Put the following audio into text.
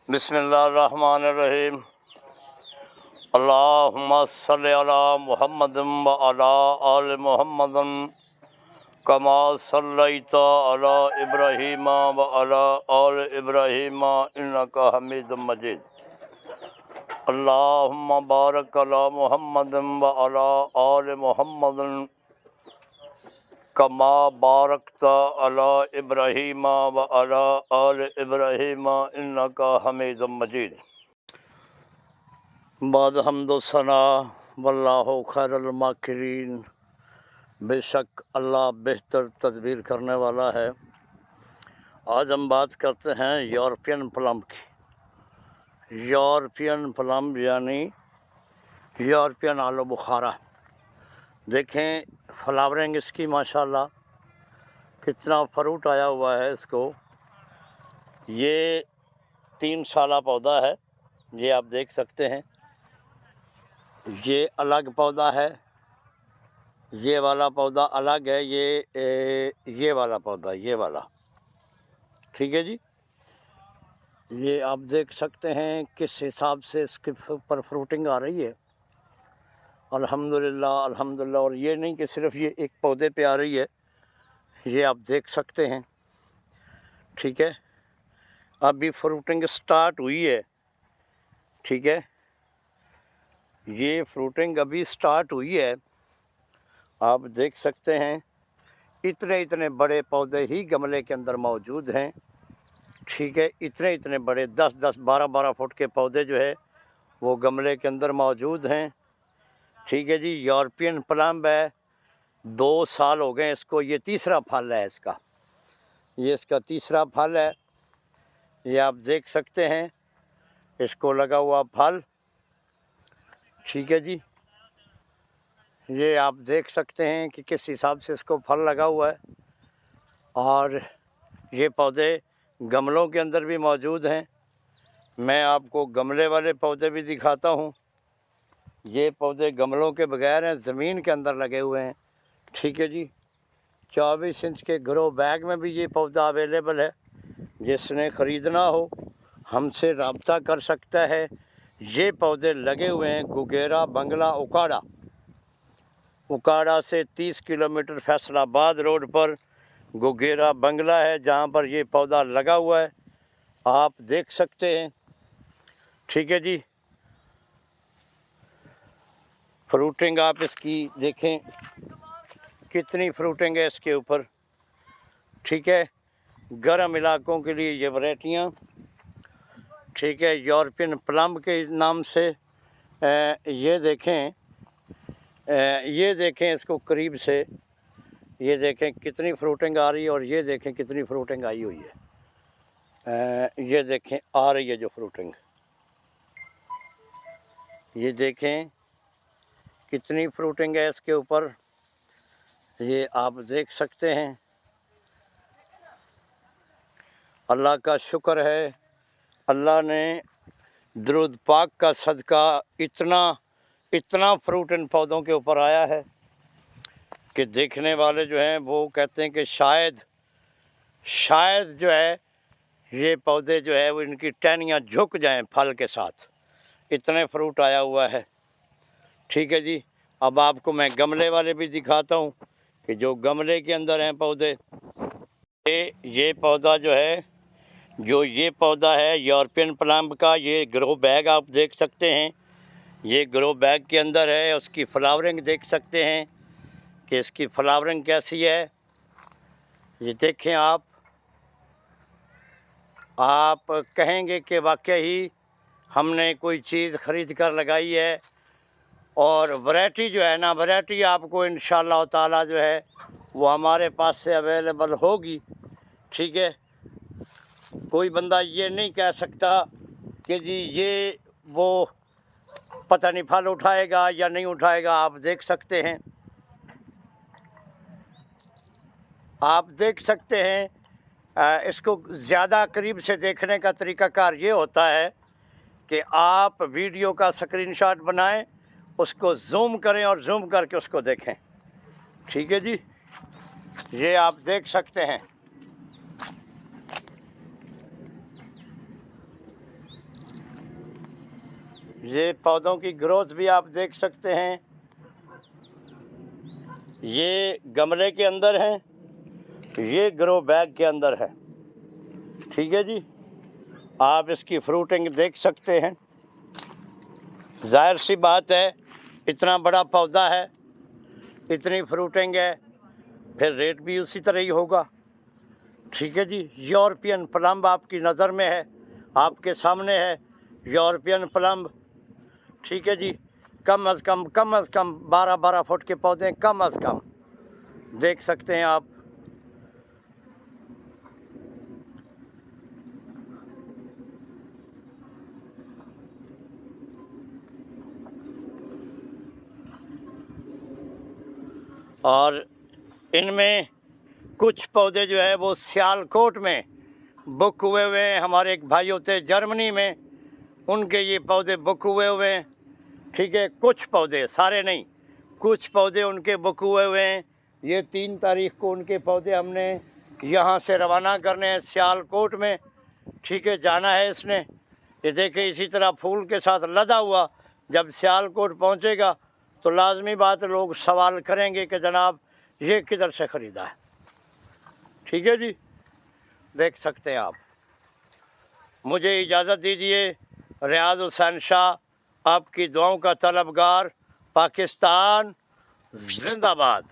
बिस्मिल्लाहिर्रहमानिर्रहीम। अल्लाहुम्मा सल्लि अला मुहम्मदिन व अला आलि मुहम्मदिन कमा सल्लैता अला इब्राहीम व अला आलि इब्राहीम इन्नका हमीदुम मजीद। अल्लाहुम्मा बारिक अला मुहम्मदिन व अला आलि मुहम्मदिन कमा बारकता अला इब्राहीम व अला आलि इब्राहीम इन्नका हमीदुम मजीद। बाद हम्दो सना वल्लाहु खैरुल माकिरीन। बेशक अल्लाह बेहतर तदबीर करने वाला है। आज हम बात करते हैं यूरोपियन प्लम की। यूरोपियन प्लम यानी यूरोपियन आलू बुखारा। देखें फ्लावरिंग इसकी माशाल्लाह, कितना फ्रूट आया हुआ है इसको। ये 3 साला पौधा है, ये आप देख सकते हैं। ये अलग पौधा है, ये वाला पौधा अलग है। ये वाला पौधा, ये वाला, ठीक है जी। ये आप देख सकते हैं किस हिसाब से इसके ऊपर फ्रूटिंग आ रही है। अल्हम्दुलिल्लाह अल्हम्दुलिल्लाह। और ये नहीं कि सिर्फ ये एक पौधे पे आ रही है, ये आप देख सकते हैं, ठीक है। अभी फ्रूटिंग स्टार्ट हुई है, ठीक है। ये फ्रूटिंग अभी स्टार्ट हुई है, आप देख सकते हैं। इतने इतने बड़े पौधे ही गमले के अंदर मौजूद हैं, ठीक है। इतने इतने बड़े 10-10, 12-12 फुट के पौधे जो है वो गमले के अंदर मौजूद हैं, ठीक है जी। यूरोपियन प्लम है, 2 साल हो गए इसको। ये तीसरा फल है इसका, ये इसका तीसरा फल है। ये आप देख सकते हैं इसको लगा हुआ फल, ठीक है जी। ये आप देख सकते हैं कि किस हिसाब से इसको फल लगा हुआ है। और ये पौधे गमलों के अंदर भी मौजूद हैं। मैं आपको गमले वाले पौधे भी दिखाता हूँ। ये पौधे गमलों के बगैर हैं, ज़मीन के अंदर लगे हुए हैं, ठीक है जी। 24 इंच के ग्रो बैग में भी ये पौधा अवेलेबल है। जिसने ख़रीदना हो हमसे रब्ता कर सकता है। ये पौधे लगे हुए हैं गुगेरा बंगला उकाड़ा से 30 किलोमीटर फैसलाबाद रोड पर गुगेरा बंगला है, जहाँ पर ये पौधा लगा हुआ है, आप देख सकते हैं, ठीक है जी। फ्रूटिंग आप इसकी देखें, कितनी फ्रूटिंग है इसके ऊपर, ठीक है। गर्म इलाकों के लिए ये वैरायटियाँ, ठीक है, यूरोपियन प्लम के नाम से। ये देखें इसको करीब से, ये देखें कितनी फ्रूटिंग आ रही है। और ये देखें कितनी फ्रूटिंग आई हुई है। ये देखें आ रही है जो फ्रूटिंग, ये देखें कितनी फ्रूटिंग है इसके ऊपर, ये आप देख सकते हैं। अल्लाह का शुक्र है, अल्लाह ने दुरूद पाक का सदका इतना फ्रूट इन पौधों के ऊपर आया है कि देखने वाले जो हैं वो कहते हैं कि शायद जो है ये पौधे जो है वो इनकी टहनियाँ झुक जाएं फल के साथ। इतने फ्रूट आया हुआ है, ठीक है जी। अब आपको मैं गमले वाले भी दिखाता हूँ कि जो गमले के अंदर हैं पौधे। ये पौधा जो है, ये पौधा है यूरोपियन प्लम का। ये ग्रो बैग आप देख सकते हैं, ये ग्रो बैग के अंदर है। उसकी फ्लावरिंग देख सकते हैं कि इसकी फ्लावरिंग कैसी है। ये देखें आप कहेंगे कि वाकई ही हमने कोई चीज़ ख़रीद कर लगाई है। और वैरायटी जो है ना, वैरायटी आपको इंशाअल्लाह ताला जो है वो हमारे पास से अवेलेबल होगी, ठीक है। कोई बंदा ये नहीं कह सकता कि जी ये वो पता नहीं फल उठाएगा या नहीं उठाएगा। आप देख सकते हैं, आप देख सकते हैं। इसको ज़्यादा करीब से देखने का तरीक़ाकार ये होता है कि आप वीडियो का स्क्रीनशॉट बनाएं, उसको जूम करें और जूम करके उसको देखें, ठीक है जी। ये आप देख सकते हैं, ये पौधों की ग्रोथ भी आप देख सकते हैं। ये गमले के अंदर है, ये ग्रो बैग के अंदर है। ठीक है जी, आप इसकी फ्रूटिंग देख सकते हैं। जाहिर सी बात है, इतना बड़ा पौधा है, इतनी फ्रूटिंग है, फिर रेट भी उसी तरह ही होगा। ठीक है जी, यूरोपियन प्लम आपकी नज़र में है, आपके सामने है यूरोपियन प्लम। ठीक है जी, कम अज़ कम 12-12 फुट के पौधे कम अज़ कम देख सकते हैं आप। और इनमें कुछ पौधे जो है वो सियालकोट में बुक हुए हुए हैं। हमारे एक भाई होते हैं जर्मनी में, उनके ये पौधे बुक हुए हुए हैं। ठीक है, कुछ पौधे, सारे नहीं, कुछ पौधे उनके बुक हुए हुए हैं। ये 3 तारीख को उनके पौधे हमने यहाँ से रवाना करने हैं सियालकोट में। ठीक है, जाना है इसने। ये देखिए इसी तरह फूल के साथ लदा हुआ जब सियालकोट पहुँचेगा तो लाजमी बात है लोग सवाल करेंगे कि जनाब ये किधर से ख़रीदा है। ठीक है जी, देख सकते हैं आप। मुझे इजाज़त दीजिए। रियाज हुसैन शाह आपकी दुआओं का तलबगार। पाकिस्तान जिंदाबाद।